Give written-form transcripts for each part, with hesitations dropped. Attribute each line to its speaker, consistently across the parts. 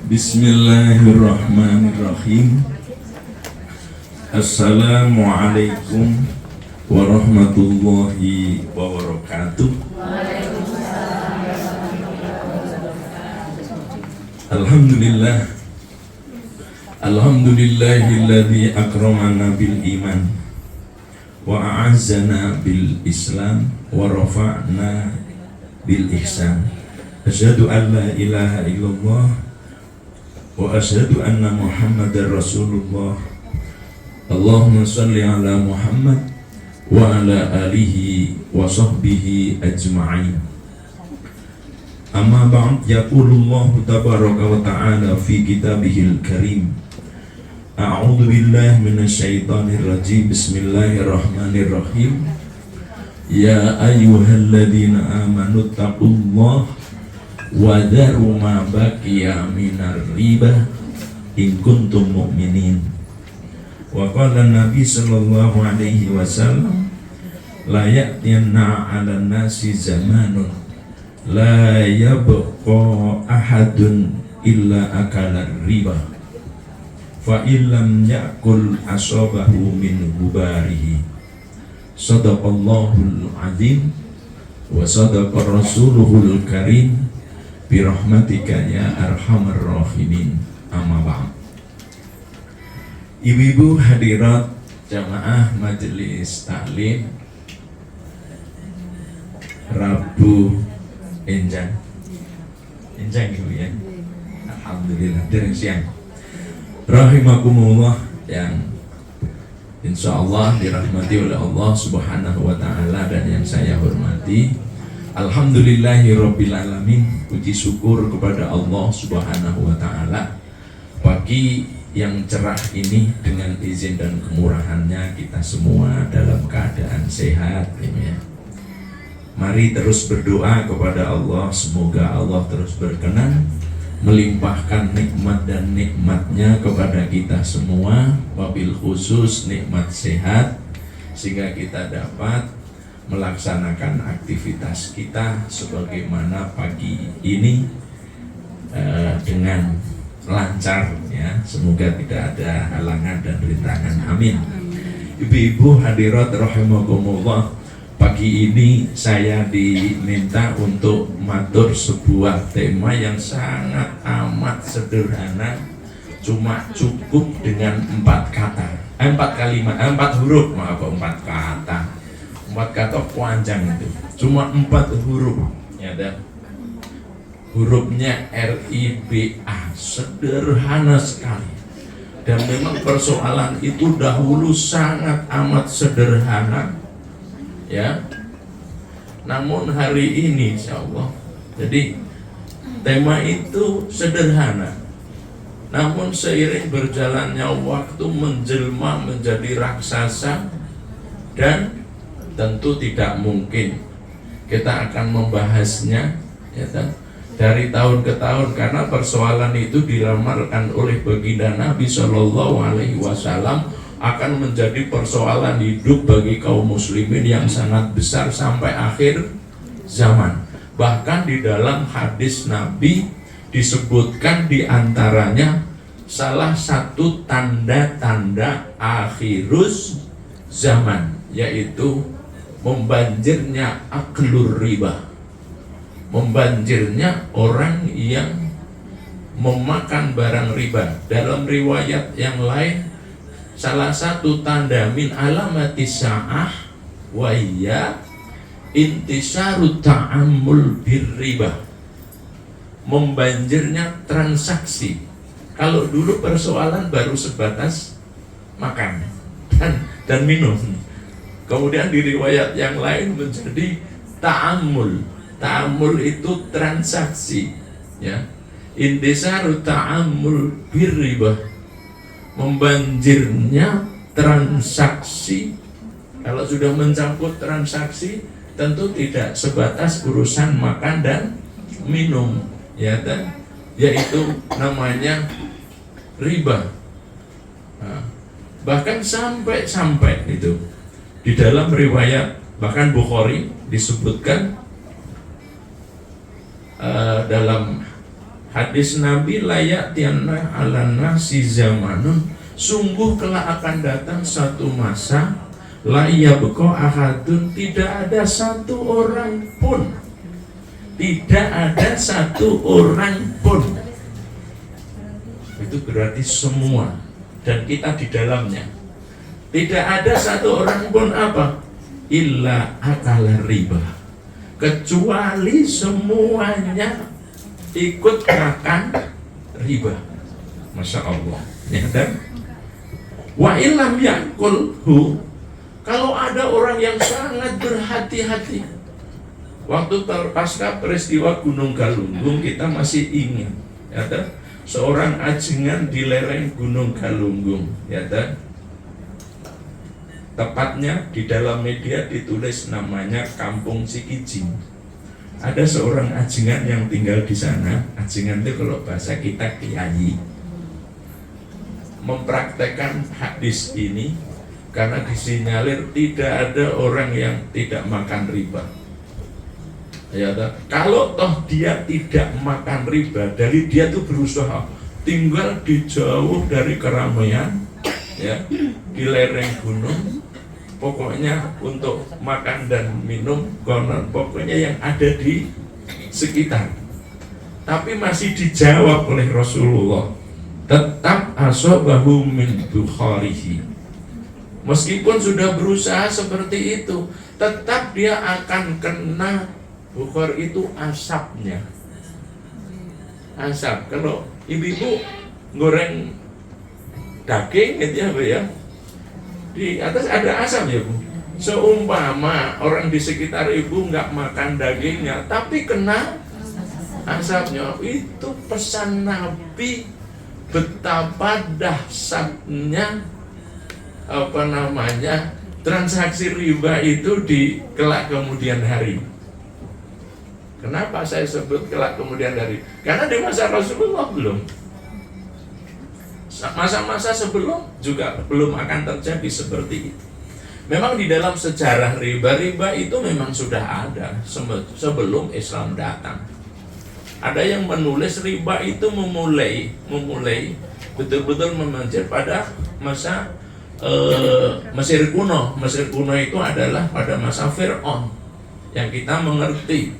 Speaker 1: Bismillahirrahmanirrahim. Assalamualaikum warahmatullahi wabarakatuh. Alhamdulillah. Alhamdulillahilladzi akramana bil iman wa a'azzana bil islam wa rafa'na bil ihsan. Asyhadu an la ilaha illallah wa asyhadu anna Muhammadar Rasulullah. Allahumma shalli ala Muhammad wa ala alihi wa sahbihi ajma'in. Amma ba'd, yaqulullahu tabaraka wa ta'ala fi kitabihil karim. A'udzu billahi minasyaitonir rajim. Bismillahirrahmanirrahim. Ya ayyuhalladzina amanu taqullaha wa dharu ma baqiya minar riba in kuntum mu'minin. Wa qala Nabi sallallahu alaihi wasallam, la ya'tiyanna 'alan nasi zamanun la yabqa ahadun illa akala riba fa illam ya'kul asabahu min hubarihi. Sadaqallahul azim wa sadaqa rasuluhul karim birahmatika ya arhamar rahimin. Amma ba'd. Ibu-ibu hadirat jamaah majelis taklim Rabu Enjang ibu ya. Alhamdulillah dari siang. Rahimakumullah, yang insyaallah dirahmati oleh Allah Subhanahu wa taala dan yang saya hormati. Alhamdulillahirabbil alamin. Puji syukur kepada Allah Subhanahu wa taala. Pagi yang cerah ini dengan izin dan kemurahannya kita semua dalam keadaan sehat ya. Mari terus berdoa kepada Allah, semoga Allah terus berkenan melimpahkan nikmat dan nikmatnya kepada kita semua, wabil khusus nikmat sehat, sehingga kita dapat melaksanakan aktivitas kita sebagaimana pagi ini dengan lancar ya. Semoga tidak ada halangan dan rintangan, amin. Ibu-ibu hadirat rahimakumullah, pagi ini saya diminta untuk matur sebuah tema yang sangat amat sederhana, cuma cukup dengan 4 huruf, empat kata panjang itu, cuma 4 huruf ya, dan hurufnya RIBA, sederhana sekali. Dan memang persoalan itu dahulu sangat amat sederhana ya. Namun hari ini insyaallah, jadi tema itu sederhana, namun seiring berjalannya waktu menjelma menjadi raksasa, dan tentu tidak mungkin kita akan membahasnya ya, dari tahun ke tahun, karena persoalan itu diramalkan oleh baginda Nabi Shallallahu Alaihi Wasallam akan menjadi persoalan hidup bagi kaum muslimin yang sangat besar sampai akhir zaman. Bahkan di dalam hadis Nabi disebutkan diantaranya salah satu tanda-tanda akhirus zaman, yaitu membanjirnya aklur riba, membanjirnya orang yang memakan barang riba. Dalam riwayat yang lain, salah satu tanda min alamati sa'ah wa iya intisaru ta'amul birriba, membanjirnya transaksi. Kalau dulu persoalan baru sebatas makan dan minum, kemudian di riwayat yang lain menjadi ta'amul. Ta'amul itu transaksi ya. Intisaru ta'amul birriba, membanjirnya transaksi. Kalau sudah mencampur transaksi, tentu tidak sebatas urusan makan dan minum ya, dan yaitu namanya riba. Nah, bahkan sampai itu di dalam riwayat, bahkan Bukhari disebutkan dalam Hadis Nabi, layak tiana ala nasi zamanun, sungguh kelak akan datang satu masa, layak beko ahadun, tidak ada satu orang pun, tidak ada satu orang pun. Itu berarti semua, dan kita di dalamnya. Tidak ada satu orang pun apa? Illa akala riba, kecuali semuanya ikut makan riba. Masya Allah, ya kan? Wa illam yakulhu, kalau ada orang yang sangat berhati-hati. Waktu pasca peristiwa Gunung Galunggung, kita masih ingat, ya kan? Seorang ajengan di lereng Gunung Galunggung, ya kan? Tepatnya di dalam media ditulis namanya Kampung Sikijing. Ada seorang ajengan yang tinggal di sana. Ajengan itu kalau bahasa kita kiai, mempraktekkan hadis ini karena disinyalir tidak ada orang yang tidak makan riba. Ya, kalau toh dia tidak makan riba, dari dia tuh berusaha tinggal di jauh dari keramaian, ya, di lereng gunung. Pokoknya untuk makan dan minum, konon pokoknya yang ada di sekitar. Tapi masih dijawab oleh Rasulullah, tetap asobahu min bukharihi. Meskipun sudah berusaha seperti itu, tetap dia akan kena bukhar, itu asapnya. Asap, kalau ibu-ibu goreng daging gitu ya, di atas ada asam ya Bu. Seumpama orang di sekitar ibu nggak makan dagingnya, tapi kena asapnya, itu pesan Nabi betapa dahsyatnya transaksi riba itu di kelak kemudian hari. Kenapa saya sebut kelak kemudian hari? Karena di masa Rasulullah belum. Masa-masa sebelum juga belum akan terjadi seperti itu. Memang di dalam sejarah riba itu memang sudah ada sebelum Islam datang. Ada yang menulis riba itu memulai betul-betul memanjir pada masa Mesir kuno. Mesir kuno itu adalah pada masa Fir'aun yang kita mengerti,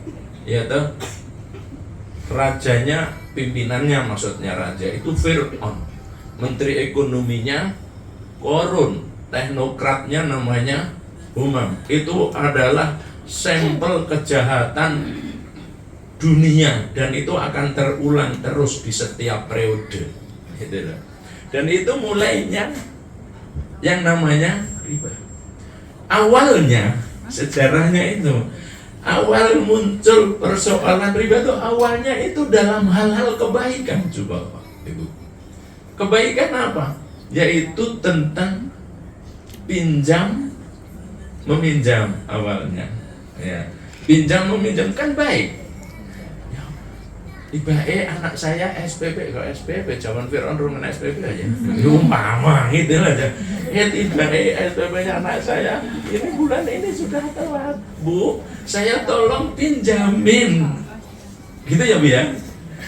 Speaker 1: yaitu rajanya, pimpinannya, maksudnya raja itu Fir'aun. Menteri ekonominya Korun, teknokratnya namanya Humam. Itu adalah sampel kejahatan dunia, dan itu akan terulang terus di setiap periode. Dan itu mulainya yang namanya riba. Awalnya, sejarahnya itu, awal muncul persoalan riba itu awalnya itu dalam hal-hal kebaikan. Coba Pak Ibu, kebaikan apa? Yaitu tentang pinjam meminjam awalnya. Ya, pinjam meminjam kan baik. Ya, tiba-tiba anak saya SPP, kok SPP zaman Fir'aun rumah SPP aja. Umpama gitu aja. Tiba-tiba SPP-nya anak saya ini bulan ini sudah telat. Bu, saya tolong pinjamin. Gitu ya Bu ya.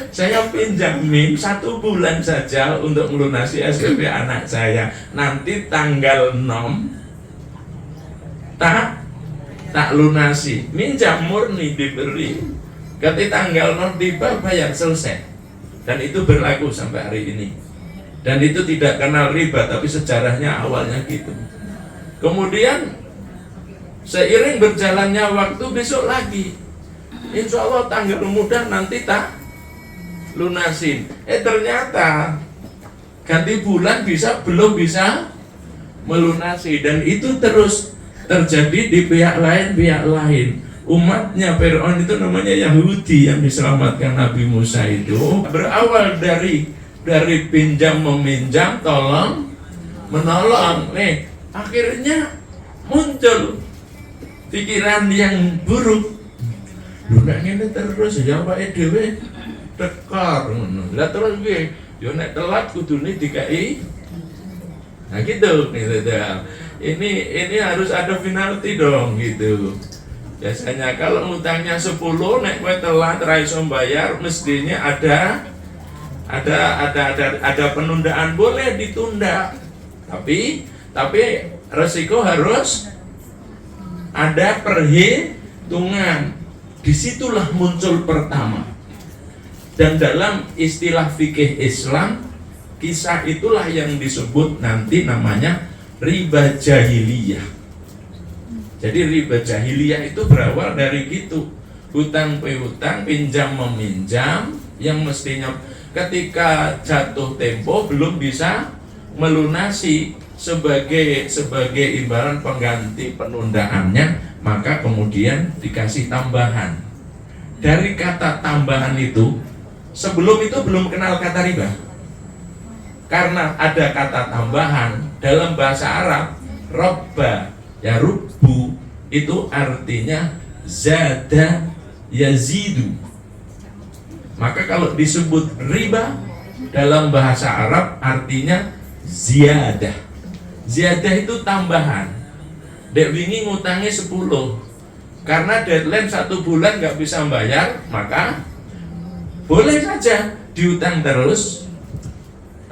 Speaker 1: Saya pinjamin 1 bulan saja untuk melunasi SPP anak saya. Nanti tanggal 6 tak lunasi. Minjam murni diberi. Ketika tanggal 6 tiba bayar selesai. Dan itu berlaku sampai hari ini. Dan itu tidak kenal riba, tapi sejarahnya awalnya gitu. Kemudian seiring berjalannya waktu, besok lagi insya Allah tanggal mudah nanti tak lunasin. Ternyata ganti bulan belum bisa melunasi, dan itu terus terjadi di pihak lain. Umatnya Fir'aun itu namanya Yahudi yang diselamatkan Nabi Musa itu berawal dari pinjam meminjam, tolong menolong. Akhirnya muncul pikiran yang buruk. Ini terus ya Pak Dewe tekar, lah terus piye? Yo nek telat kudune dikai. Nah gitu. Ini harus ada penalti dong gitu. Biasanya kalau utangnya 10, nek kowe telat ra iso bayar, mestinya ada penundaan, boleh ditunda. Tapi resiko harus ada perhitungan. Disitulah muncul pertama. Dan dalam istilah fikih Islam, kisah itulah yang disebut nanti namanya riba jahiliyah. Jadi riba jahiliyah itu berawal dari gitu, hutang piutang, pinjam meminjam, yang mestinya ketika jatuh tempo belum bisa melunasi sebagai imbalan pengganti penundaannya, maka kemudian dikasih tambahan. Dari kata tambahan itu, sebelum itu belum kenal kata riba. Karena ada kata tambahan dalam bahasa Arab, robba, ya rubu, itu artinya zada yazidu. Maka kalau disebut riba dalam bahasa Arab artinya ziyadah. Ziyadah itu tambahan. Dek wingi ngutangi 10, karena deadline 1 bulan nggak bisa bayar, maka boleh saja diutang terus,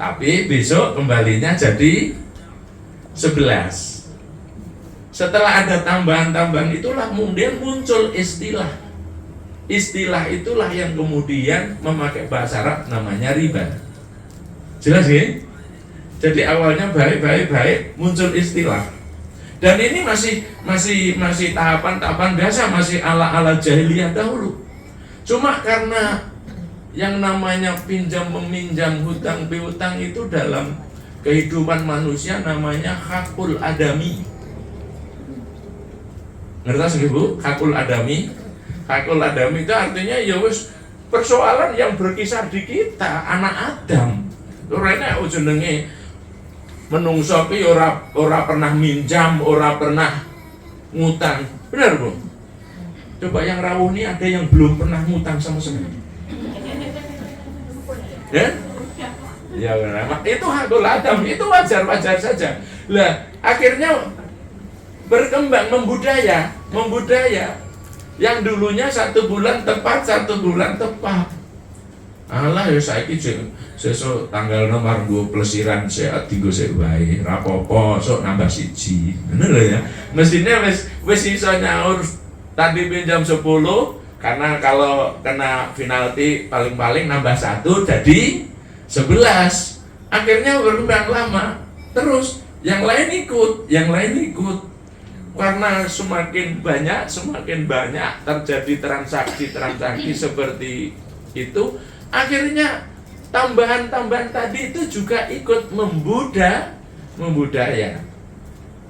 Speaker 1: tapi besok kembalinya jadi 11. Setelah ada tambahan-tambahan itulah kemudian muncul istilah. Istilah itulah yang kemudian memakai bahasa Arab namanya riba. Jelas ya? Jadi awalnya baik muncul istilah. Dan ini masih tahapan-tahapan biasa, masih ala jahiliyah dahulu. Cuma karena yang namanya pinjam meminjam, hutang piutang itu dalam kehidupan manusia namanya hakul adami. Ngerti Bu? Hakul adami. Hakul adami itu artinya ya wis persoalan yang berkisar di kita, anak Adam. Rene jenenge menungso ki ora pernah minjam, ora pernah ngutang. Benar, Bu? Coba yang rawuh ini ada yang belum pernah ngutang sama sekali. Ya? Ya benar. Itu hakul adam, itu wajar saja. Lah, akhirnya berkembang membudaya. Yang dulunya 1 bulan tepat, 1 bulan tepat. Alah ya saiki sesuk tanggal nomor 2 plesiran saya tinggo sik wae, ra apa-apa, sok nambah 1. Bener lho ya. Mestinya wis iso nyaur tadi pinjam 10, karena kalau kena penalti paling-paling nambah 1 jadi 11. Akhirnya berkembang lama. Terus yang lain ikut. Karena semakin banyak terjadi transaksi seperti itu, akhirnya tambahan-tambahan tadi itu juga ikut membudaya.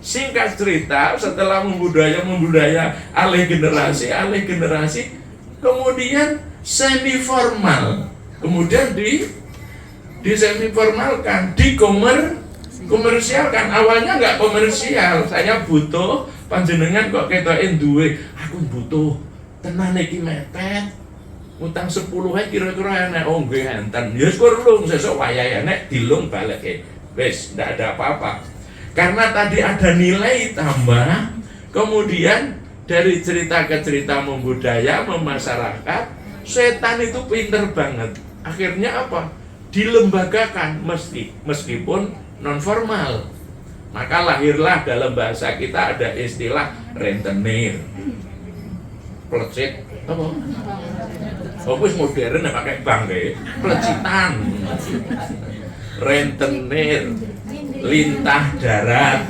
Speaker 1: Singkat cerita, setelah membudaya alih generasi, kemudian semi formal, kemudian di semi formalkan, komersialkan. Awalnya nggak komersial, saya butuh, panjenengan kok ketokin duwe, aku butuh tenan iki mepet, utang 10 ae kira-kira enek, oh nggih enten, ya kurlung sesuk wayahe enek dilung baleke, wis ndak ada apa-apa. Karena tadi ada nilai tambah, kemudian dari cerita ke cerita membudaya, memasyarakat, setan itu pinter banget. Akhirnya apa? Dilembagakan, meskipun non formal. Maka lahirlah dalam bahasa kita ada istilah rentenir, plecit, apa? Oh, wis modern ya pakai bank deh, plecitan, rentenir, lintah darat.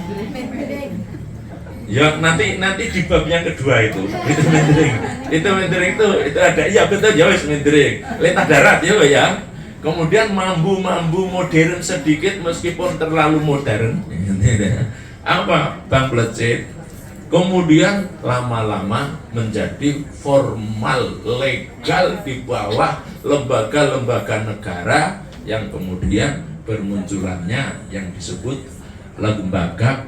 Speaker 1: Ya nanti di bab yang kedua itu mendering itu ada, iya betul ya wis mendering, lintah darat ya. Kemudian mambu modern sedikit meskipun terlalu modern. Apa? Bank plecit. Kemudian lama-lama menjadi formal, legal di bawah lembaga-lembaga negara yang kemudian bermunculannya yang disebut lembaga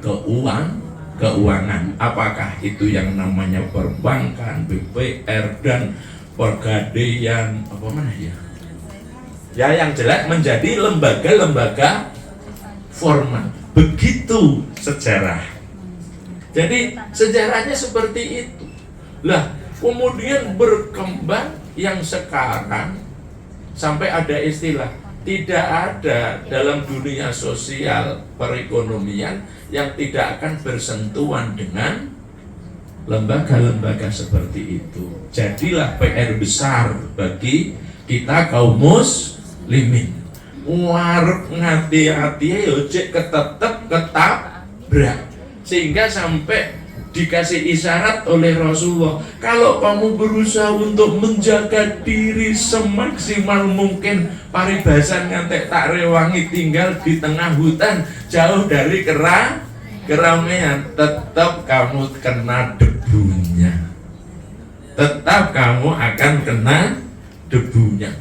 Speaker 1: keuangan. Apakah itu yang namanya perbankan, BPR dan Pegadaian, apa mana ya? Ya yang jelas menjadi lembaga-lembaga formal. Begitu sejarah. Jadi sejarahnya seperti itu. Lah, kemudian berkembang yang sekarang sampai ada istilah, tidak ada dalam dunia sosial perekonomian yang tidak akan bersentuhan dengan lembaga-lembaga seperti itu. Jadilah PR besar bagi kita kaum muslimin. Warep ngati-hati yo cek ketabrak, sehingga sampai dikasih isyarat oleh Rasulullah, kalau kamu berusaha untuk menjaga diri semaksimal mungkin, paribasan ngantek tak rewangi, tinggal di tengah hutan jauh dari keramaian, tetap kamu kena debunya, tetap kamu akan kena debunya.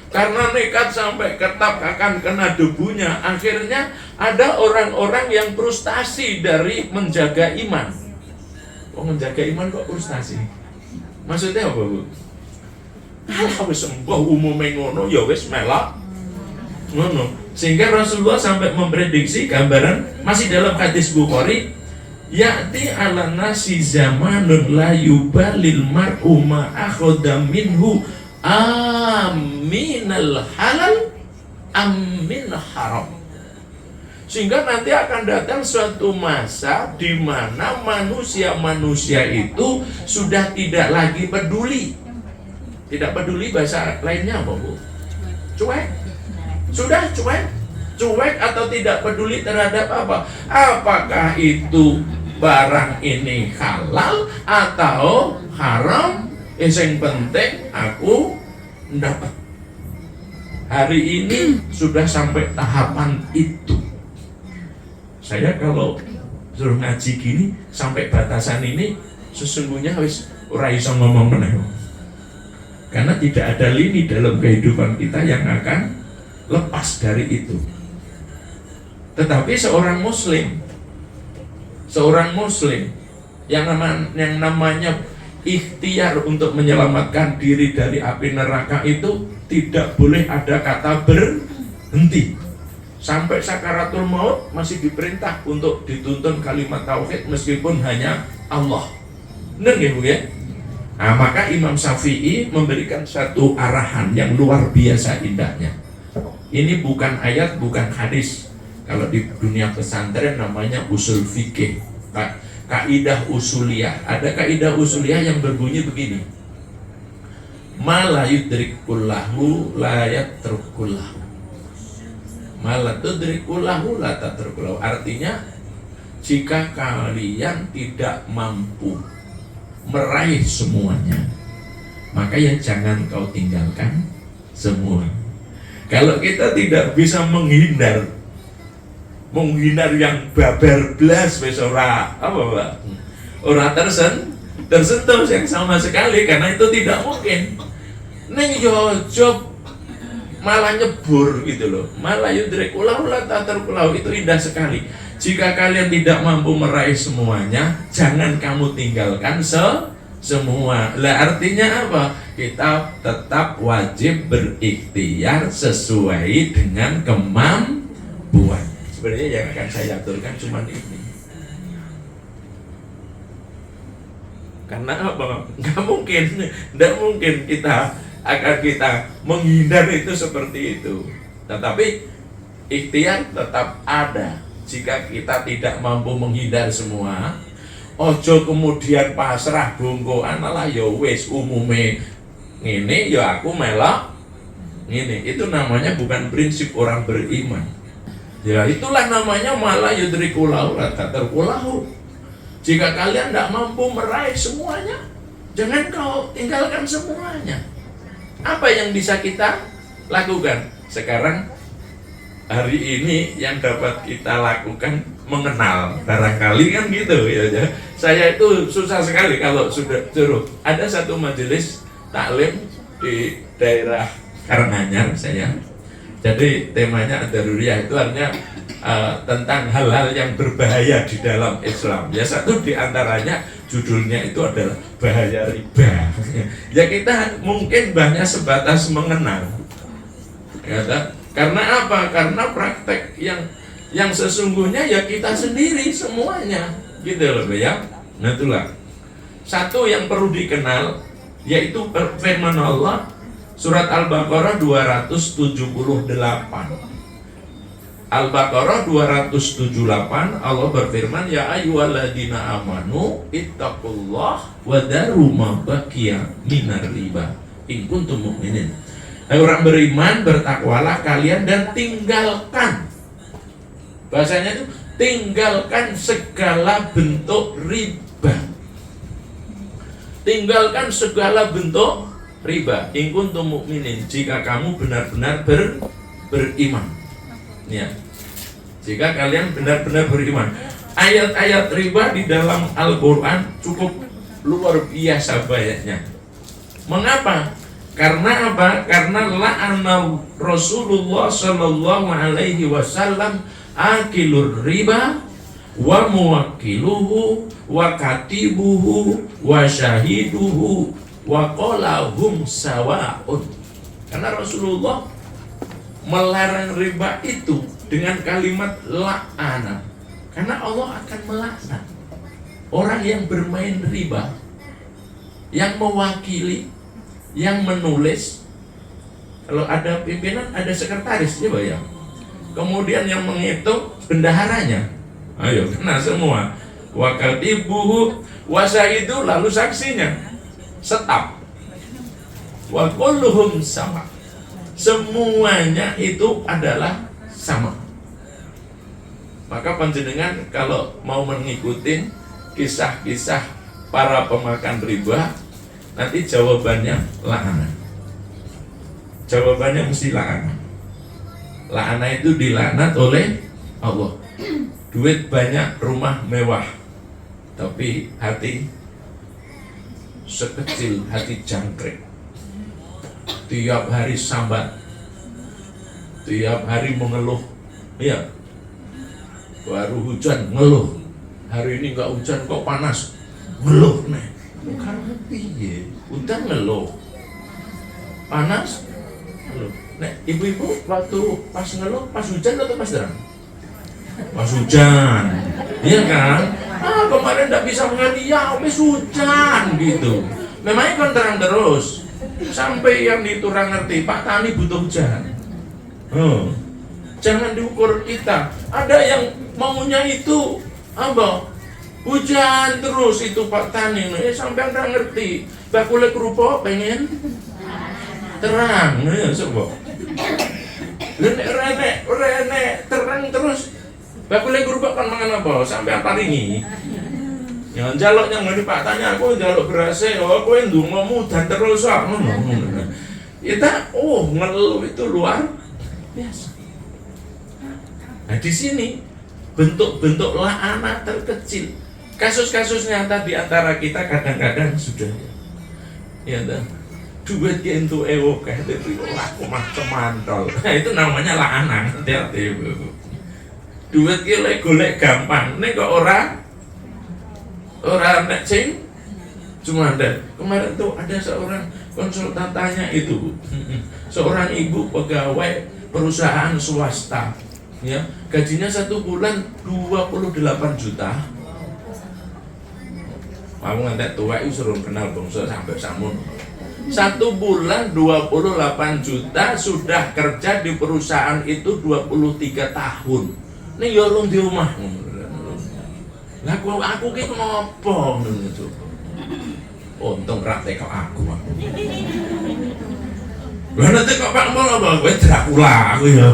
Speaker 1: Karena nekat sampai ketap akan kena debunya, akhirnya ada orang-orang yang frustasi dari menjaga iman. Kok menjaga iman kok frustasi? Maksudnya apa, Bu? Kalau sembah umumnya ngono, ya wis melak ngono. Sehingga Rasulullah sampai memprediksi gambaran, masih dalam hadis Bukhari, ya'ti ala nasi zamanun la yubalil mar'u ma akhadha minhu aminal halal amin haram. Sehingga nanti akan datang suatu masa di mana manusia-manusia itu sudah tidak lagi peduli. Tidak peduli bahasa lainnya apa, Bu? Cuek. Sudah cuek. Cuek atau tidak peduli terhadap apa? Apakah itu barang ini halal atau haram? Yang penting aku dapat. Hari ini sudah sampai tahapan itu. Saya kalau suruh ngaji gini sampai batasan ini, sesungguhnya wis ora iso ngomong meneh. Karena tidak ada lini dalam kehidupan kita yang akan lepas dari itu. Tetapi seorang muslim yang namanya ikhtiar untuk menyelamatkan diri dari api neraka itu tidak boleh ada kata berhenti. Sampai sakaratul maut masih diperintah untuk dituntun kalimat tauhid meskipun hanya Allah. Benar ya, Bu ya? Nah, maka Imam Syafi'i memberikan satu arahan yang luar biasa indahnya. Ini bukan ayat, bukan hadis. Kalau di dunia pesantren namanya usul fikih, kaidah usuliyah. Ada kaidah usuliyah yang berbunyi begini: ma la yudrikullahu la yatrukullahu, ma la tudrikullahu la tatrukullahu. Artinya, jika kalian tidak mampu meraih semuanya, maka ya jangan kau tinggalkan semua. Kalau kita tidak bisa menghindar yang babar blas wis ora apa, Pak? Ora tersentuh yang sama sekali, karena itu tidak mungkin. Ning yo job malah nyebur gitu loh. Malah yudrikulahu la tatarkulahu, itu indah sekali. Jika kalian tidak mampu meraih semuanya, jangan kamu tinggalkan semua. Lah artinya apa? Kita tetap wajib berikhtiar sesuai dengan kemampuan. Sebenarnya yang akan saya aturkan cuma ini. Karena apa? Nggak mungkin kita menghindar itu seperti itu. Tetapi ikhtiar tetap ada. Jika kita tidak mampu menghindar semua, ojo kemudian pasrah bongkoan lah ya wis umume ngene ya aku melok ngene. Itu namanya bukan prinsip orang beriman. Ya itulah namanya malah yudrikulahu la tatarkulahu. Jika kalian tidak mampu meraih semuanya, jangan kau tinggalkan semuanya. Apa yang bisa kita lakukan sekarang? Hari ini yang dapat kita lakukan mengenal, barangkali kan gitu ya. Saya itu susah sekali kalau sudah suruh. Ada satu majelis taklim di daerah Karanganyar saya. Jadi temanya Ad-Daruriyah, itu artinya tentang hal-hal yang berbahaya di dalam Islam. Ya satu di antaranya judulnya itu adalah bahaya riba. Ya kita mungkin banyak sebatas mengenal. Ya, karena apa? Karena praktek yang sesungguhnya ya kita sendiri semuanya, gitu loh ya. Nah itulah. Satu yang perlu dikenal yaitu firman Allah surat Al-Baqarah 278. Al-Baqarah 278 Allah berfirman, ya ayyuhalladzina amanu ittaqullah wa daru ma baqiya minar riba in kuntum mu'minin. Hai orang beriman, bertakwalah kalian dan tinggalkan, bahasanya itu tinggalkan segala bentuk riba. Tinggalkan segala bentuk riba in kuntum mu'minin, jika kamu benar-benar beriman. Ya. Jika kalian benar-benar beriman. Ayat-ayat riba di dalam Al-Qur'an cukup luar biasa banyaknya. Mengapa? Karena apa? Karena la'ana Rasulullah sallallahu alaihi wasallam akilur riba wa muwakkiluhu wa katibuhu wa syahiduhu wa qala hum sawa'un. Karena Rasulullah melarang riba itu dengan kalimat la'ana, karena Allah akan melaknat orang yang bermain riba, yang mewakili, yang menulis. Kalau ada pimpinan, ada sekretaris, coba ya. Kemudian yang menghitung bendaharanya. Ayo, kena semua. Wa katibuhu wa syahidu, lalu saksinya. Setap. Wa kulluhum sama. Semuanya itu adalah sama. Maka panjenengan kalau mau mengikuti kisah-kisah para pemakan riba, nanti jawabannya la'anah. Jawabannya mesti la'anah. La'anah itu dilaknat oleh Allah. Duit banyak, rumah mewah, tapi hati sekecil hati jangkrik. Tiap hari sambat, tiap hari mengeluh. Ya, baru hujan ngeluh, hari ini nggak hujan kok panas, ngeluh nih. Karena piye? Udah ngeluh, panas ngeluh. Nek ibu-ibu waktu pas ngeluh, pas hujan atau pas terang? Pas hujan, iya kan? Kemarin nggak bisa mengerti, ya habis hujan gitu. Memangnya kan terang terus. Sampai yang itu orang ngerti, Pak Tani butuh hujan. Jangan diukur kita. Ada yang maunya itu apa? Hujan terus itu Pak Tani. Sampai orang ngerti. Bakule kerupuk pengen terang. Coba. Rene terang terus. Bakule kerupuk kan mangan apa? Sampai apa ringi? Ya jaluk yang ngerti Pak Tanya, aku jaluk berase, aku ndongamu dan terus kita ngeluh itu luar biasa. Nah di sini bentuk-bentuk la'anah terkecil. Kasus-kasus nyata di antara kita kadang-kadang sudah ya dah duit itu kayak itu laku macam mantol. Nah itu namanya la'anah. Hati-hati. Duit ki golek gampang, nek kok orang nek sing cuma ada. Kemarin tuh ada seorang konsultan tanya itu, seorang ibu pegawai perusahaan swasta, ya gajinya 1 bulan 28 juta. Mau ngantek tua itu suruh kenal bangsa sampai samun. 1 bulan 28 juta, sudah kerja di perusahaan itu 23 tahun. Ini yorong di rumah. Lah aku ki ngopo ngono coba. Untung ra teko aku. Lah nek kok Pak Mul apa kowe Dracula aku ya.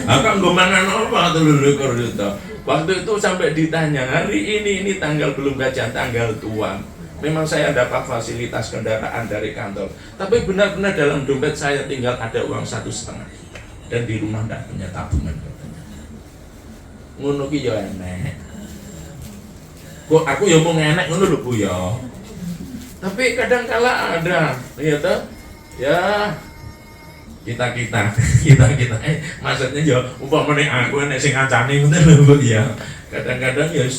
Speaker 1: Aku nggo mangan apa 23 juta. Waktu itu sampai ditanya, hari ini tanggal belum gajian, tanggal tua. Memang saya dapat fasilitas kendaraan dari kantor, tapi benar-benar dalam dompet saya tinggal ada uang 1,5 dan di rumah tidak punya tabungan katanya. Ngono ki ya enek. Kok aku ya mau ngenek ngono lho Bu ya. Tapi kadang kala ada ya toh. Ya kita maksudnya ya umpamane aku nek sing ngancani ngono lho Bu ya. Kadang-kadang ya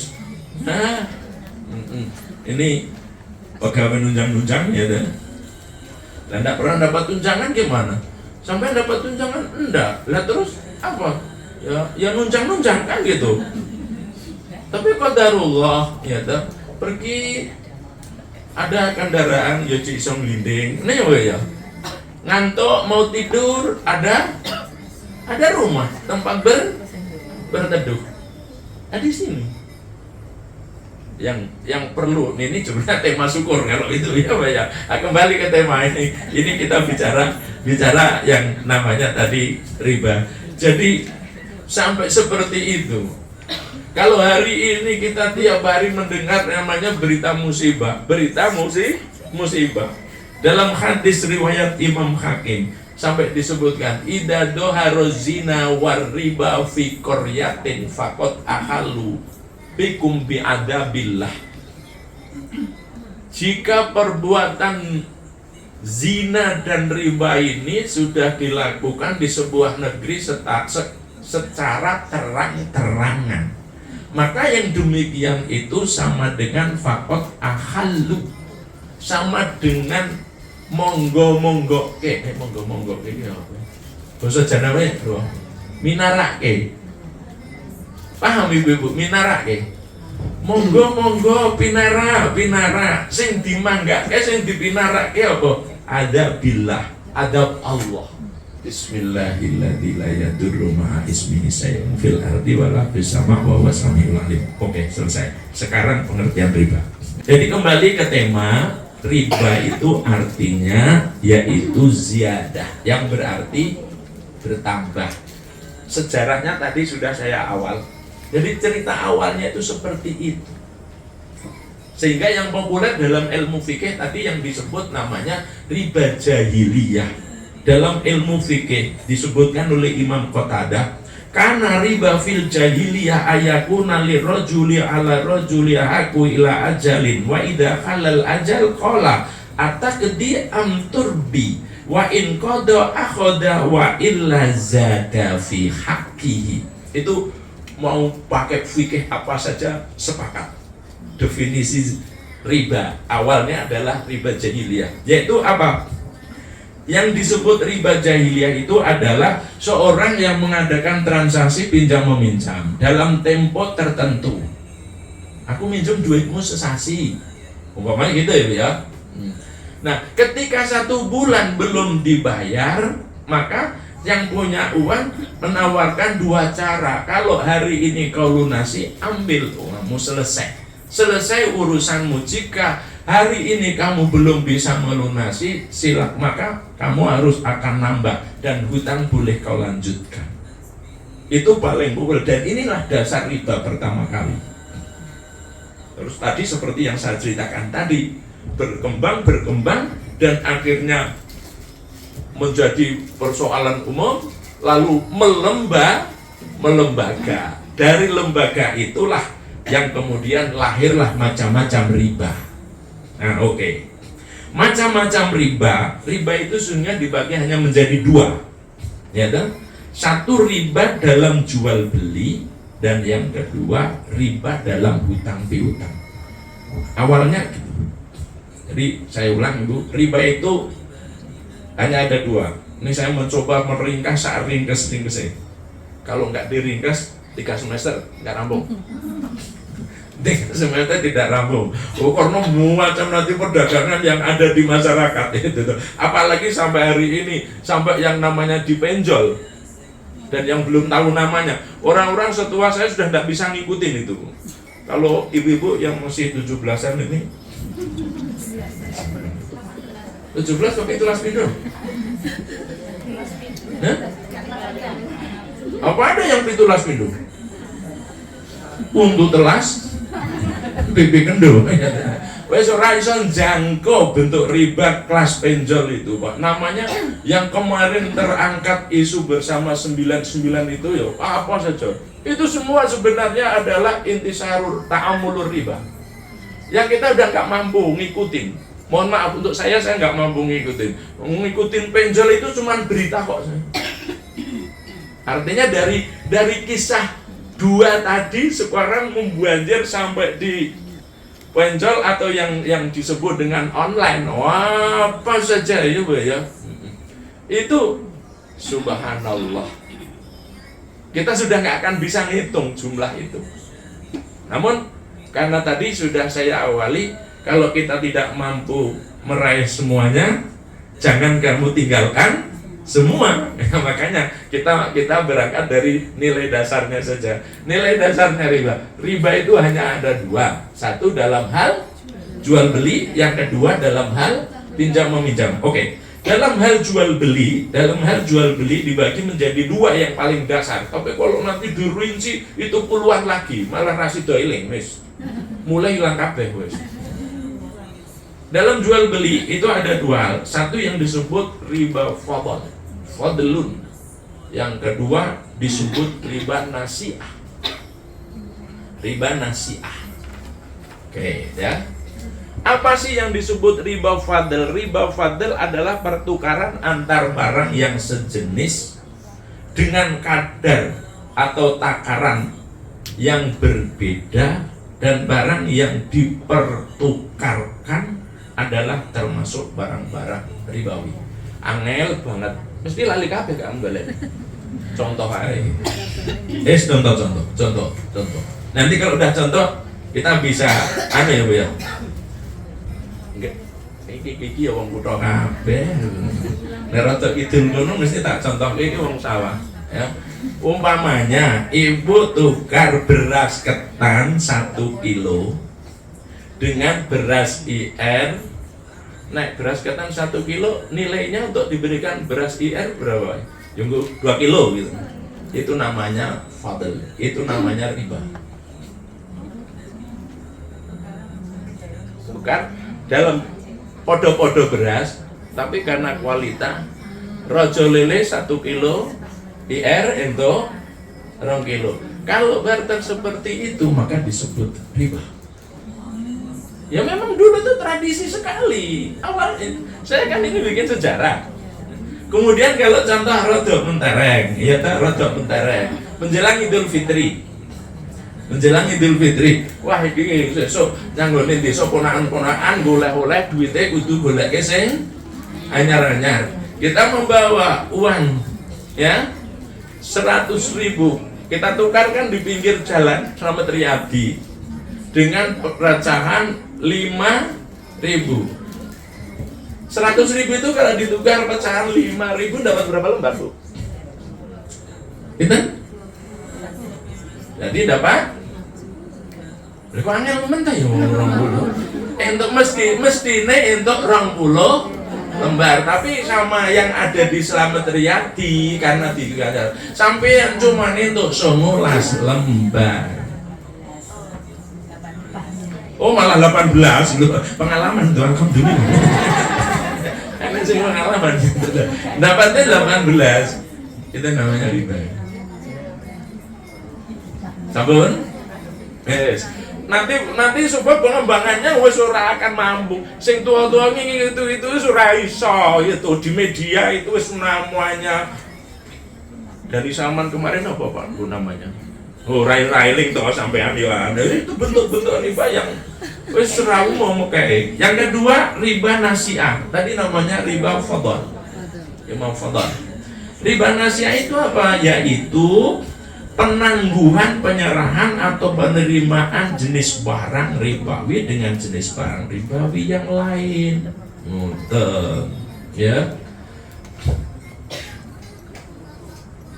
Speaker 1: ini pegawai nunjang-nunjang ya toh. Lah enggak pernah dapat tunjangan gimana? Sampai dapat tunjangan enggak. Lah terus apa? Ya nunjang-nunjang kan gitu. Tapi qadarullah ya toh, pergi ada kendaraan ya cik iso nglinding. Ini ya. Ngantuk mau tidur ada rumah tempat berteduh. Di sini. Yang perlu ini sebenarnya tema syukur kalau itu ya Pak ya. Kembali ke tema ini. Ini kita bicara yang namanya tadi riba. Jadi sampai seperti itu. Kalau hari ini kita tiap hari mendengar namanya berita musibah, musibah. Dalam hadis riwayat Imam Hakim sampai disebutkan idza doharo zina war riba fi qaryatin faqad ahalu bikum bi adabillah. Jika perbuatan zina dan riba ini sudah dilakukan di sebuah negeri secara terang-terangan, maka yang demikian itu sama dengan faqad ahalu, sama dengan monggo ke apa? Bahasa Jawa bro, minarake. Paham ibu-ibu, minarake. Monggo pinara, sing dimanggake, sing dipinarake apa? Ada billah, adab Allah. Bismillahirrahmanirrahim. La yadurru ma'a ismihi syai'un fil ardi wala fis sama' wa huwa samiul alim. Oke, selesai. Sekarang pengertian riba. Jadi kembali ke tema, riba itu artinya yaitu ziyadah, yang berarti bertambah. Sejarahnya tadi sudah saya awal. Jadi cerita awalnya itu seperti itu. Sehingga yang populer dalam ilmu fikih tadi yang disebut namanya riba jahiliyah. Dalam ilmu fikih disebutkan oleh Imam Qatadah, karena riba fil jahiliyah ayakuna lirajuli ala rajuli haku ila ajalin wa idza halal ajal qala ataqdi am turbi wa in qada akhadha wa illa zada fi haqqihi. Itu mau pakai fikih apa saja sepakat. Definisi riba awalnya adalah riba jahiliyah, yaitu apa? Yang disebut riba jahiliyah itu adalah seorang yang mengadakan transaksi pinjam meminjam dalam tempo tertentu. Aku minjem duitmu sesasi, umpamanya gitu ya. Nah, ketika 1 bulan belum dibayar, maka yang punya uang menawarkan 2 cara. Kalau hari ini kau lunasi, ambil uangmu, selesai urusanmu. Jika hari ini kamu belum bisa melunasi, maka kamu harus akan nambah dan hutang boleh kau lanjutkan. Itu paling populer dan inilah dasar riba pertama kali. Terus tadi seperti yang saya ceritakan tadi, berkembang dan akhirnya menjadi persoalan umum, lalu melembaga. Dari lembaga itulah yang kemudian lahirlah macam-macam riba. Nah, oke. Macam-macam riba itu sebenarnya dibagi hanya menjadi 2. Ya kan? Satu riba dalam jual beli dan yang kedua riba dalam hutang piutang. Awalnya gitu. Jadi saya ulang Ibu, riba itu hanya ada 2. Ini saya mencoba meringkas ringkes. Kalau nggak diringkas 3 semester nggak rampung. Semester tidak rampung. Karena macam nanti perdagangan yang ada di masyarakat itu. Apalagi sampai hari ini, sampai yang namanya dipenjol dan yang belum tahu namanya. Orang-orang setua saya sudah tidak bisa ngikutin itu. Kalau ibu-ibu yang masih 17-an ini 17 pakai tulas pindu? Apa ada yang pitulas pindu? Untuk telas pipi kendo. Wes ora iso jangkau bentuk riba kelas penjol itu, Pak. Namanya yang kemarin terangkat isu bersama 99 itu ya apa saja. Itu semua sebenarnya adalah intisarul ta'amulur riba. Yang kita udah nggak mampu ngikutin. Mohon maaf untuk saya nggak mampu ngikutin. Ngikutin penjol itu cuma berita kok. Artinya dari kisah 2 tadi sekarang membanjir sampai di penjol atau yang disebut dengan online. Wah, apa saja ya Bu ya. Itu subhanallah. Kita sudah nggak akan bisa ngitung jumlah itu. Namun karena tadi sudah saya awali, Kalau kita tidak mampu meraih semuanya, jangan kamu tinggalkan semua. Makanya kita berangkat dari nilai dasarnya saja. Nilai dasarnya riba itu hanya ada dua. Satu dalam hal jual beli, yang kedua dalam hal pinjam meminjam. Oke. Dalam hal jual beli dibagi menjadi dua yang paling dasar. Tapi kalau nanti dirinci itu puluhan lagi, malah rasi doiling wis. Mulai hilang kabeh wis. Dalam jual beli itu ada dua hal. Satu yang disebut riba fadlun. Yang kedua disebut riba nasi'ah. Riba nasi'ah. Oke, ya. Apa sih yang disebut riba fadl? Riba fadl adalah pertukaran antar barang yang sejenis dengan kadar atau takaran yang berbeda, dan barang yang dipertukarkan adalah termasuk barang-barang ribawi. Angel banget, mesti lali kabeh kamu balik. Contoh aja. Contoh. Nanti kalau udah contoh kita bisa ya Bu ya. Iki ya wong kutha kabeh. Nek rada kidul ngono mesti tak contohke iki wong sawah, ya. Umpamanya ibu tukar beras ketan 1 kilo dengan beras IR. Nek beras ketan 1 kilo nilainya untuk diberikan beras IR berapa? Yang 2 kilo gitu. Itu namanya fadl, itu namanya riba. Bukan dalam podo-podo beras, tapi karena kualitas rojo lele 1 kilo IR ento 2 kilo. Kalau barter seperti itu maka disebut riba. Ya memang dulu itu tradisi sekali. Awalnya saya kan ini bikin sejarah. Kemudian kalau contoh rodo mentereng, ya tak rodo mentereng menjelang Idul Fitri. Wah iki sesuk nyanggone desa ponakan-ponakan golek-oleh duite kudu goleke sing anyar-anyar. Kita membawa uang ya 100.000, kita tukarkan di pinggir jalan Slamet Riyadi dengan pecahan 5.000. 100.000 itu kalau ditukar pecahan 5.000 dapat berapa lembar, Bu? Itu? Jadi dapat kok angel mentah ya 20. Entuk mestine entuk 20 lembar, tapi sama yang ada di Slamet Riyadi karena dikasar sampean cuma entuk 19 lembar. Oh malah 18 loh. Pengalaman tuh alhamdulillah. Ini sih pengalaman gitu. Dapatnya 18. Itu namanya riba. Sabun? Yes. Nanti supaya pengembangannya wis ora akan mampu. Sing tua-tua itu ora iso itu di media itu wis namanya dari zaman kemarin apa Pak Bu namanya? Oh, railing toh sampean ya. Itu bentuk-bentuk riba yang wis ora umum kayak. Yang kedua riba nasi'ah. Tadi namanya riba fadl. Riba fadl. Riba nasi'ah itu apa? Yaitu penangguhan penyerahan atau penerimaan jenis barang ribawi dengan jenis barang ribawi yang lain. Ngoten, ya.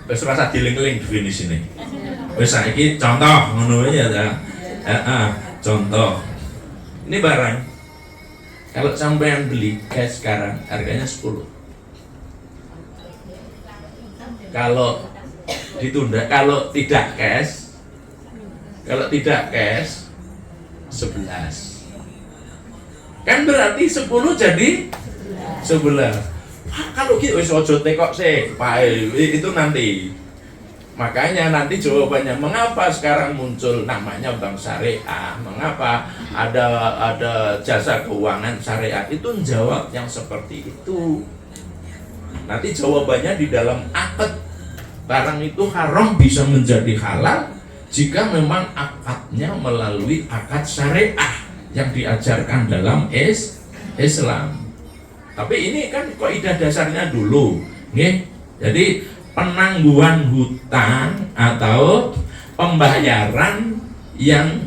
Speaker 1: Wis rasa diling-ling definisi ini. Wis saiki contoh ngono ya ta. Contoh. Ini barang. Kalau sampean beli cash sekarang harganya 10. Kalau ditunda, kalau tidak cash 11. Kan berarti 10 jadi 11. Kalau gitu wis aja tekok sih, itu nanti. Makanya nanti jawabannya mengapa sekarang muncul namanya bank syariah, mengapa ada jasa keuangan syariah, itu jawab yang seperti itu. Nanti jawabannya di dalam akad. Barang itu haram bisa menjadi halal jika memang akadnya melalui akad syariah yang diajarkan dalam Islam. Tapi ini kan kaidah dasarnya dulu, nih. Jadi penangguhan hutang atau pembayaran yang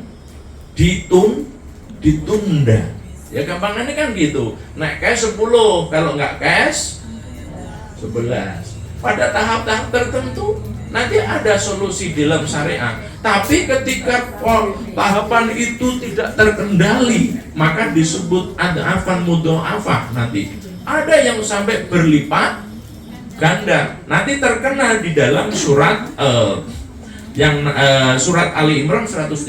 Speaker 1: ditunda Ya gampangannya kan gitu. Nek cash 10, kalau nggak cash 11. Pada tahap-tahap tertentu nanti ada solusi dalam syariat. Tapi ketika tahapan itu tidak terkendali, maka disebut adafan mudha'afah nanti. Ada yang sampai berlipat ganda. Nanti terkena di dalam surat surat Ali Imran 130.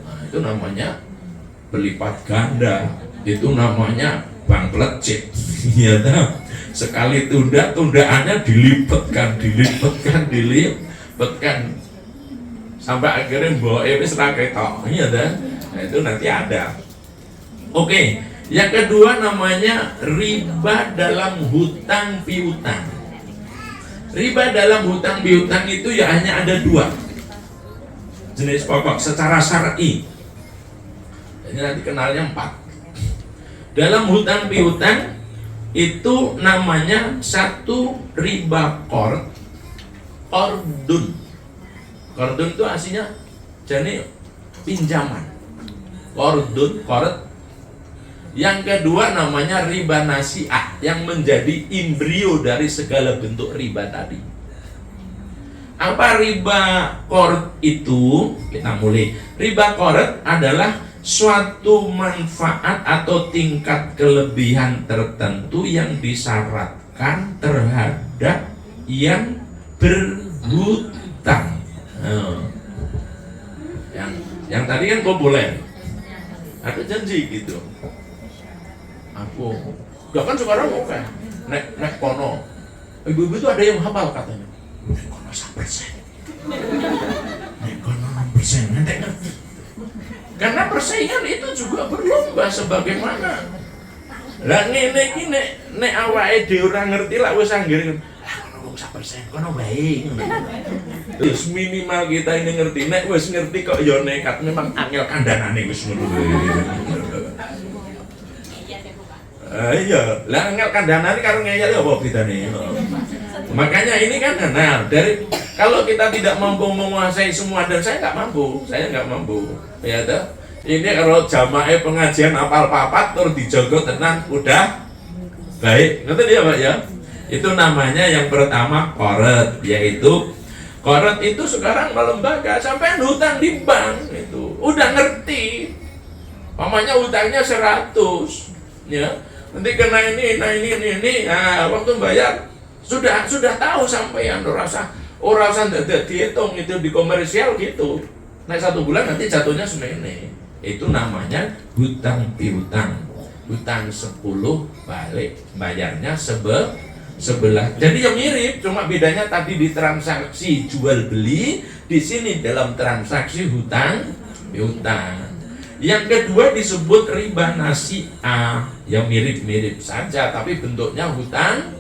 Speaker 1: Nah, itu namanya berlipat ganda. Itu namanya bangklecit. Ya, sekali tunda, tundaannya dilipatkan sampai akhirnya bawa wis ra ketok. Iya dah. Nah, itu nanti ada. Oke, yang kedua namanya riba dalam hutang piutang. Riba dalam hutang piutang itu ya hanya ada dua jenis pokok secara syar'i. Ini nanti kenalnya 4. Dalam hutang piutang itu namanya satu riba qordun. Qordun itu aslinya jadi pinjaman. Qord. Yang kedua namanya riba nasi'ah, yang menjadi embrio dari segala bentuk riba tadi. Apa riba qord itu? Kita mulai. Riba qord adalah suatu manfaat atau tingkat kelebihan tertentu yang disyaratkan terhadap yang berhutang. Yang tadi kan populer, ada janji gitu. Aku, bahkan sekarang oke, nek kono, ibu-ibu itu ada yang hafal katanya. Nek kono 1%, nek kono 6%, nanti ngerti. Karena persaingan itu juga berlomba sebagaimana. Lah ngene iki nek awake dhewe ora ngerti lak wis anggere. Lah kono 1%, kono bae. Terus minimal kita ini ngerti, nek wis ngerti kok ya nekat, memang angel kandhanane wis ngono. Iya, lah angel kandhanane karo ngeyel ya apa bedane. Makanya ini kan dari kalau kita tidak mampu menguasai semua, dan saya nggak mampu. Ya toh. Ini kalau jamaah pengajian apal papat tur dijogo tenan udah baik. Ngerti dia Pak ya? Itu namanya yang pertama qard, yaitu qard itu sekarang melembaga sampai hutang di bank itu. Udah ngerti. Pamannya hutangnya 100 ya. Nanti kena ini, nah, waktu bayar sudah tahu sampean ora usah dihitung itu di komersial gitu. Nah 1 bulan nanti jatuhnya semene. Itu namanya hutang piutang. Hutang 10 balik bayarnya sebelah. Jadi yang mirip, cuma bedanya tadi di transaksi jual beli, di sini dalam transaksi hutang piutang. Yang kedua disebut riba nasi'ah, yang mirip-mirip saja tapi bentuknya hutang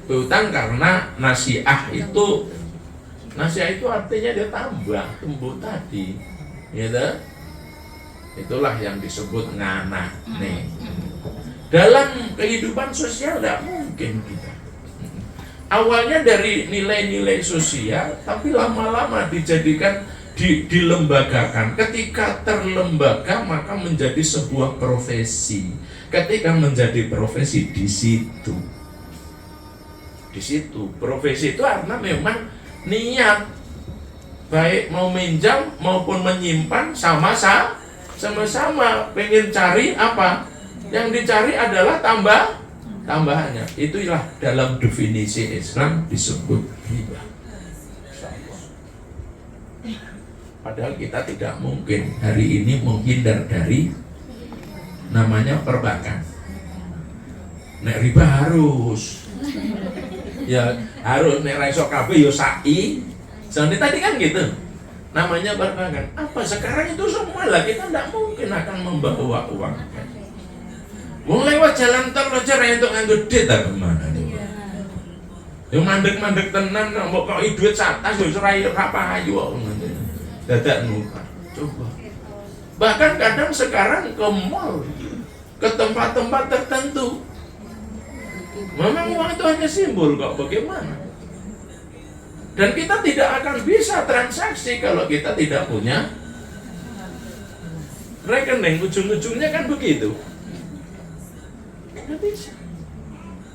Speaker 1: piutang, karena nasi'ah itu artinya dia tambah tumbuh tadi, gitu. Itulah yang disebut nganah nih. Dalam kehidupan sosial tidak mungkin kita. Awalnya dari nilai-nilai sosial, tapi lama-lama dijadikan dilembagakan. Ketika terlembaga maka menjadi sebuah profesi. Ketika menjadi profesi di situ profesi itu karena memang niat, baik mau minjam maupun menyimpan sama-sama pengen cari apa? Yang dicari adalah tambahannya. Itulah dalam definisi Islam disebut riba. Padahal kita tidak mungkin hari ini menghindar dari namanya perbankan. Nek riba harus, ya harus, nek ra iso kabeh ya sa'i. Soalnya tadi kan gitu. Namanya perbankan. Apa sekarang itu semua lah, kita tidak mungkin akan membawa uang. Wong lewat jalan tol aja ra entuk nganggo duit ta kemana nih? Yo mandek-mandek tenan kok duit 100 yo ora payu kok. Dadak numpang. Coba. Bahkan kadang sekarang ke mall, ke tempat-tempat tertentu. Memang uang itu hanya simbol kok, bagaimana? Dan kita tidak akan bisa transaksi kalau kita tidak punya rekening ujung-ujungnya kan begitu. Nggak bisa.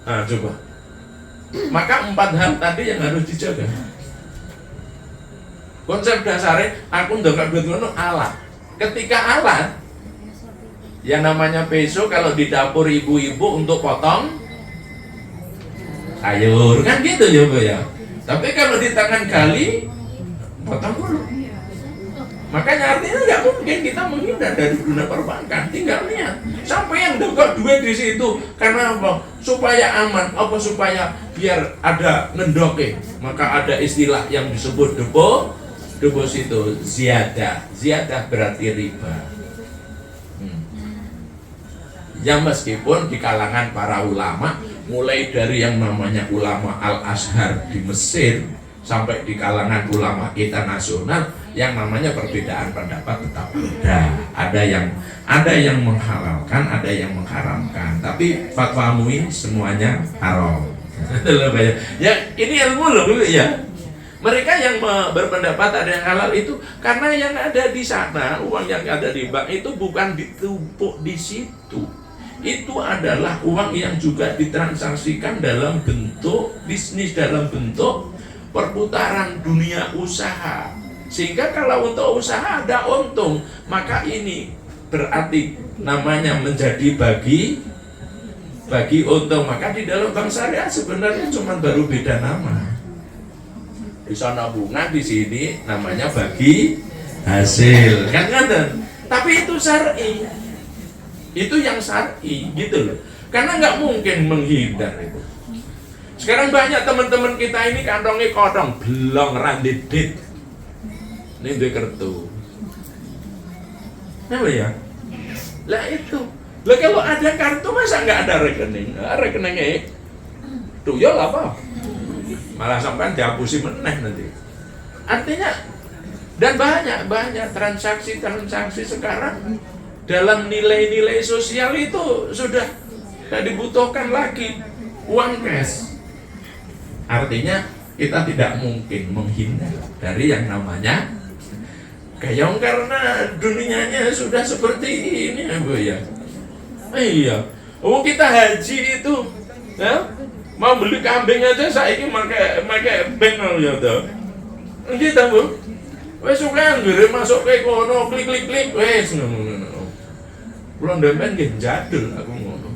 Speaker 1: Nah coba. Maka 4 hal tadi yang harus dijaga. Konsep dasarnya aku ndongak duit ngono alat. Ketika alat, yang namanya peso kalau di dapur ibu-ibu untuk potong sayur kan gitu ya Bu ya. Tapi kalau di tangan gali potong dulu. Makanya artinya nggak mungkin kita menghindar dari dunia perbankan. Tinggal lihat sampai yang dongak duit di situ karena apa? Supaya aman, apa supaya biar ada ngendoke. Maka ada istilah yang disebut deposito ziyadah berarti riba. Yang meskipun di kalangan para ulama, mulai dari yang namanya ulama Al-Azhar di Mesir sampai di kalangan ulama kita nasional, yang namanya perbedaan pendapat tetap ada. Ada yang menghalalkan, ada yang mengharamkan. Tapi fatwa MUI semuanya haram. Ya ini ilmu loh dulu ya. Mereka yang berpendapat ada yang halal itu karena yang ada di sana, uang yang ada di bank itu bukan ditumpuk di situ. Itu adalah uang yang juga ditransaksikan dalam bentuk bisnis, dalam bentuk perputaran dunia usaha. Sehingga kalau untuk usaha ada untung, maka ini berarti namanya menjadi bagi untung. Maka di dalam bank syariah sebenarnya cuma baru beda nama. Di sana bunga, di sini namanya bagi hasil, kan? Tapi itu syar'i, itu yang syar'i gitu loh. Karena nggak mungkin menghindar itu. Sekarang banyak teman-teman kita ini kantongnya kodong, belum randidit, ini dia kertu, apa ya? Lah itu, lah kalau ada kartu masa nggak ada rekening? Rekeningnya tuyul apa? Malah sampai dihapusi meneh nanti. Artinya dan banyak transaksi sekarang dalam nilai-nilai sosial itu sudah tidak dibutuhkan lagi uang cash. Artinya kita tidak mungkin menghindar dari yang namanya gayung karena dunianya sudah seperti ini ya Bu ya. Iya. Oh kita haji itu ya, mau beli kambing aja saiki pakai bank ya toh. Gitu Bu. Wes suka ngirim masuk ke kono klik wes ngono. Pulang demen nggih jadul aku ngono.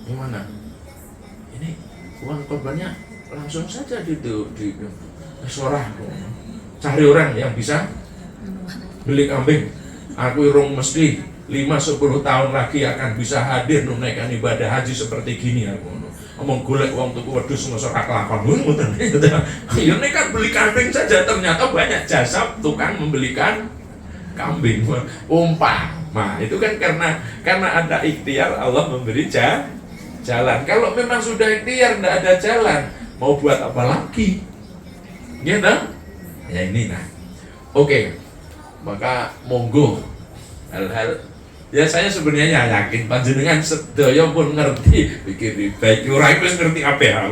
Speaker 1: Gimana? Ini uang korbannya langsung saja di sorah. Cari orang yang bisa beli kambing. Aku urung mesti 5-10 tahun lagi akan bisa hadir menunaikan ibadah haji seperti gini aku. Omong golek wong tuku wedhus mosok kelakon ngoten. Ya nekat beli kambing saja, ternyata banyak jasa tukang membelikan kambing. Umpama itu kan karena ada ikhtiar Allah memberi jalan. Kalau memang sudah ikhtiar tidak ada jalan, mau buat apa lagi? Gitu? Ya ini nah. Oke. Maka monggo hal-hal ya saya sebenarnya yakin panjenengan sedaya pun ngerti pikir baik ora wis ngerti apa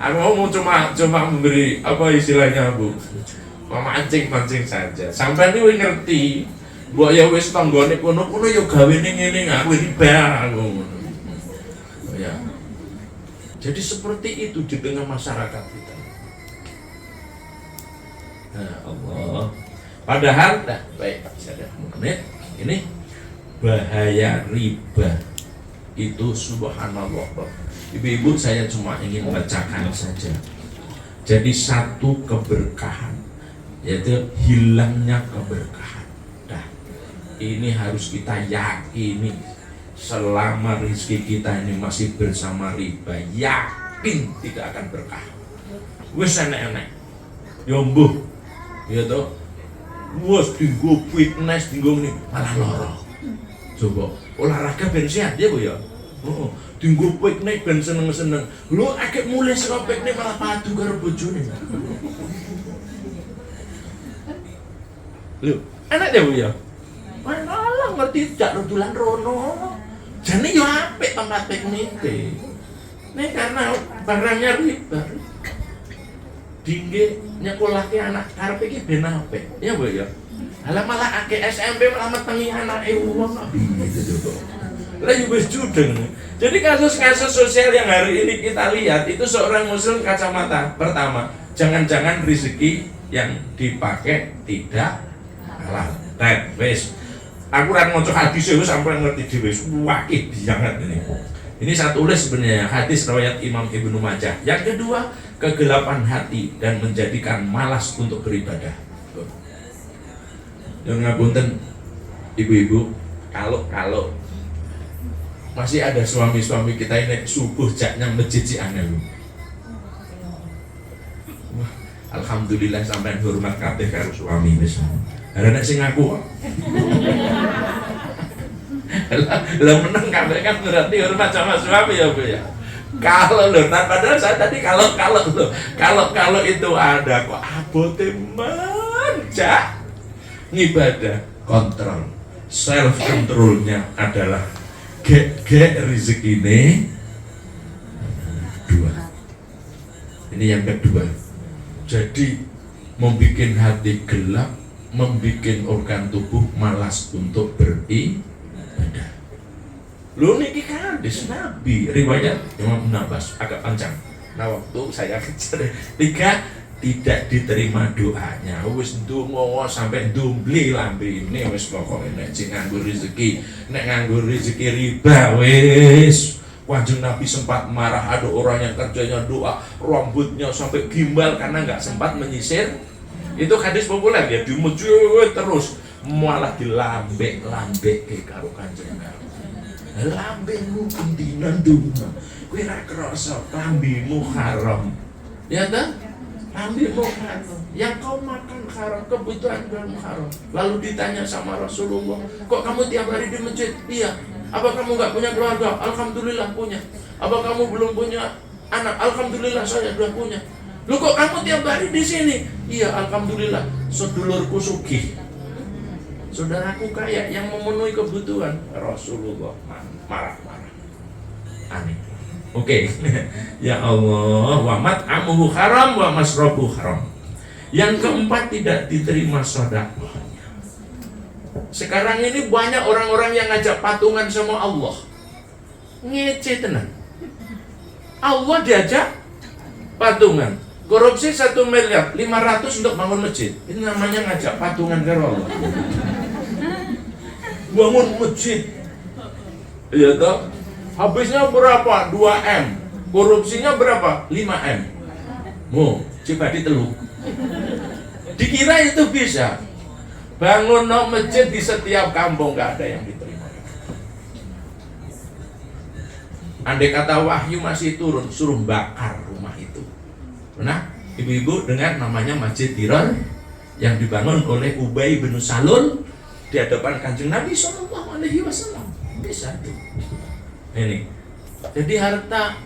Speaker 1: aku mau cuma memberi apa istilahnya Bu, memancing saja sampai ini ngerti mbok ya wis tanggane kono ya gawene ngene aku riba aku ya. Jadi seperti itu di tengah masyarakat kita. Nah, Allah padahal baik masih ada menit ini bahaya riba itu subhanallah. Ibu-ibu saya cuma ingin bacakan saja. Jadi satu keberkahan yaitu hilangnya keberkahan. Nah, ini harus kita yakini selama rezeki kita ini masih bersama riba, yakin tidak akan berkah. Wes enek-enek. Yo mbuh. Ya toh. Wes tinggo fitness tinggo ini malah loro. Coba olahraga ben sehat ya Bu ya. Heeh. Tinggo piknik ben seneng-seneng. Lho akeh mulai saka piknik malah padu karo bojone. Lho, enak ya Bu ya. Malah ngerti jak dodolan rono. Jane yo apik tempat piknik e. Nek karena barangnya riba. Dingge nyekolahke anak karep iki ben apik. Ya Bu ya. Alah malah ake SMP malah metengi anake wong gitu tuh. Lah yo wis judeng. Jadi kasus-kasus sosial yang hari ini kita lihat itu seorang muslim kacamata pertama, jangan-jangan rezeki yang dipakai tidak halal. Tet, wis. Aku ora maca hadis wis sampean ngerti dhewe wis wakil banget ini. Ini saya tulis sebenarnya hadis riwayat Imam Ibnu Majah. Yang kedua, kegelapan hati dan menjadikan malas untuk beribadah. Yang ngapunten ibu-ibu, kalau masih ada suami-suami kita ini subuh jaknya masjid si aneh. Wah, alhamdulillah sampean hormat kabeh karo suami wis. Karena sing ngaku. Lah meneng kabeh kan berarti hormat sama suami ya, Bu ya. Kalau loh, padahal saya tadi kalau itu ada kok abote manja. Ibadah kontrol, self controlnya adalah gek rezeki ini dua. Ini yang kedua. Jadi membuat hati gelap, membuat organ tubuh malas untuk beribadah. Lu niki hadis Nabi riwayat Imam Nabas agak panjang. Nah waktu saya kejar tiga tidak diterima doanya, wis ndonga sampai ndumbli lambene wis pokoke nek sing nganggo rezeki riba wis. Kanjeng Nabi sempat marah, ada orang yang kerjanya doa, rambutnya sampai gimbal karena nggak sempat menyisir. Itu hadis populer ya, dimuji terus malah dilambek ke karo Kanjeng Nabi. Lambemu pindina ndonga, kowe ra krasa lambemu haram. Ya ta? Ambil haram, yang kau makan haram, kebutuhan kamu haram. Lalu ditanya sama Rasulullah, kok kamu tiap hari di masjid? Iya. Apa kamu nggak punya keluarga? Alhamdulillah punya. Apa kamu belum punya anak? Alhamdulillah saya sudah punya. Lu kok kamu tiap hari di sini? Iya, alhamdulillah. Sedulurku sugih, saudaraku kaya yang memenuhi kebutuhan. Rasulullah marah-marah. Aneh. Oke. Ya Allah, wa mat'amuhu haram wa masrabuhu haram. Yang keempat, tidak diterima sedekah. Sekarang ini banyak orang-orang yang ngajak patungan sama Allah. Ngece tenan. Allah diajak patungan. Korupsi 1.500.000.000 untuk bangun masjid. Ini namanya ngajak patungan ke Allah. Bangun masjid. Iya toh? Habisnya berapa? 2M. Korupsinya berapa? 5M. Mau cipadi teluk. Dikira itu bisa. Bangun no masjid di setiap kampung, gak ada yang diterima. Andai kata wahyu masih turun, suruh bakar rumah itu. Nah, ibu-ibu dengan namanya Masjid Dirar yang dibangun oleh Ubay bin Salul di hadapan Kanjeng Nabi SAW. Bisa tuh. Ini. Jadi harta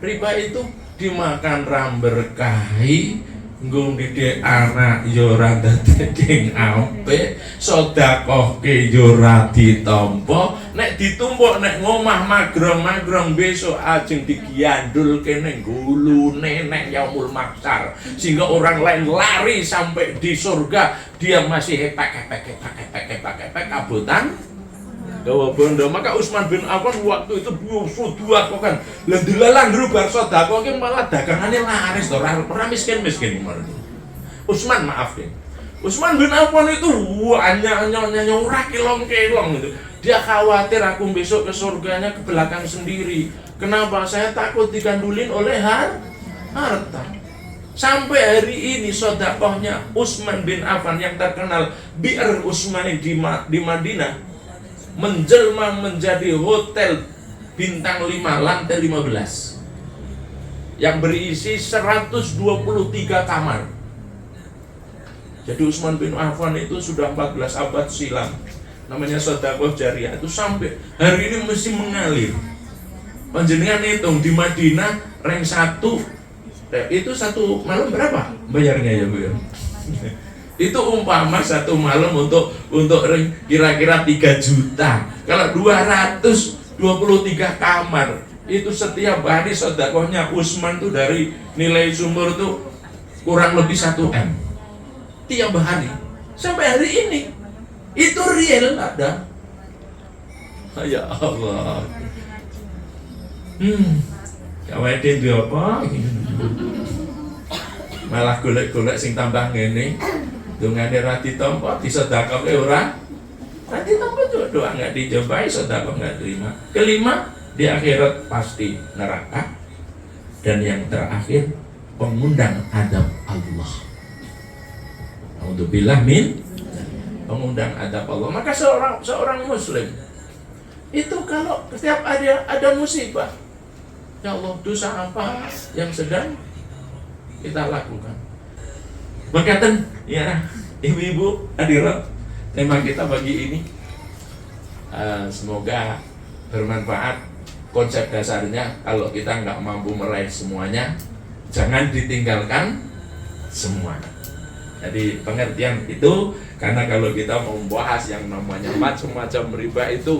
Speaker 1: riba itu dimakan ramberkahi, nggung didik anak yo ora dadi apik, sedekahke yo ora ditampa, nek ditumpuk nek ngomah magrong-magrong besok ajeng digiyandulke ning gulune nek yaumul mahsyar, sehingga orang lain lari sampai di surga, dia masih hepek kabutan gawa bondo. Maka Utsman bin Affan waktu itu dua kok kan lah dilalang rubah sedekah ki malah dagangane laris to, ora miskin-miskin kemarin. Utsman maaf ya. Utsman bin Affan itu hanya ora kelong-kelong gitu. Dia khawatir aku besok ke surganya ke belakang sendiri. Kenapa? Saya takut digandulin oleh harta. Sampai hari ini sedekahnya Utsman bin Affan yang terkenal Bi'r Utsmani di Madinah menjelma menjadi hotel bintang 5 lantai 15 yang berisi 123 kamar. Jadi Utsman bin Affan itu sudah 14 abad silam, namanya sedekah jariah itu sampai hari ini mesti mengalir. Panjenengan hitung di Madinah rank 1 itu satu malam berapa bayarnya ya Bu ya? Itu umpama satu malam untuk kira-kira 3 juta. Kalau 223 kamar itu setiap hari sedekahnya Utsman tuh dari nilai sumur tuh kurang lebih 1M tiap hari. sampai hari ini. Itu real ada. Ya Allah. Kawede itu apa? Malah golek-golek sing tambah ngene. Dongane ra ditampa, disedekahke ora. Ra ditampa doa enggak dijawab, sedekah enggak terima. Kelima, di akhirat pasti neraka. Dan yang terakhir, pengundang adab Allah. Alhamdulillah min pengundang adab Allah. Maka seorang muslim itu kalau setiap ada musibah, ya Allah, dosa apa yang sedang kita lakukan? Maka ya ibu-ibu hadirat, tema kita pagi ini semoga bermanfaat. Konsep dasarnya, kalau kita nggak mampu meraih semuanya, jangan ditinggalkan semuanya. Jadi pengertian itu, karena kalau kita membahas yang namanya macam-macam riba itu,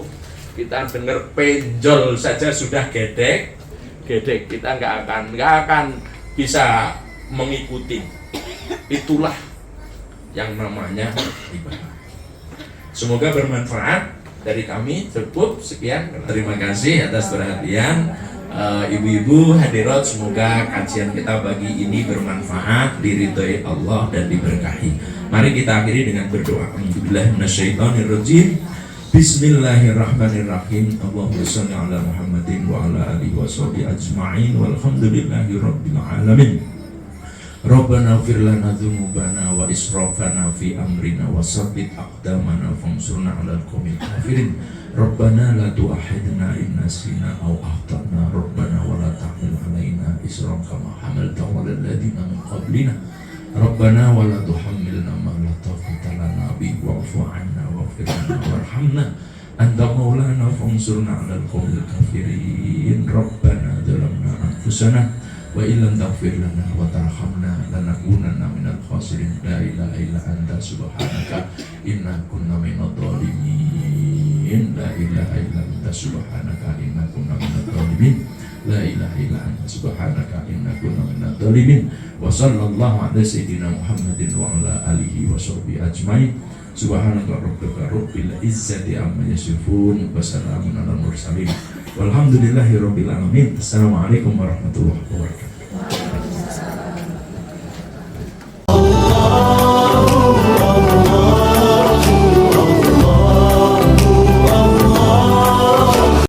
Speaker 1: kita dengar penjol saja sudah gedek, kita nggak akan bisa mengikuti. Itulah yang namanya riba. Semoga bermanfaat. Dari kami cukup sekian. Terima kasih atas perhatian ibu-ibu hadirat. Semoga kajian kita pagi ini bermanfaat, diridhoi Allah dan diberkahi. Mari kita akhiri dengan berdoa. A'udzubillahi minasyaitonirrajim. Bismillahirrahmanirrahim. Allahumma shalli ala Muhammadin wa ala alihi washabihi ajma'in. Walhamdulillahi rabbil alamin. Rabbana ighfir lana dzunubana wa israfana fi amrina wa tsabbit aqdamana fansurna 'alal qaumil kafirin. Rabbana la tu'akhidna in nasina aw akhtana. Rabbana wa la tahmil 'alaina isran kama hamaltahu 'alal ladzina min qablina. Rabbana wa la tuhammilna ma la taqata lana bihi wa'fu 'anna waghfir lana warhamna anta maulana fansurna 'alal qaumil kafirin. Rabbana dzalamna anfusana wa illam taghfir lana wa tarhamna lanakunanna minal khasirin. La ilaha illa anta subhanaka inna kunna minadh dhalimin. La ilaha illa anta subhanaka inna kunna minadh dhalimin. La ilaha illa anta subhanaka inna kunna minadh dhalimin. Wa sallallahu ala sayyidina Muhammadin wa ala alihi wa sahbihi ajmain. Subhanaka rabbika rabbil izzati amma yasifun wa salamun alal mursalin. Walhamdulillahi rabbil alamin. Assalamualaikum warahmatullahi wabarakatuh.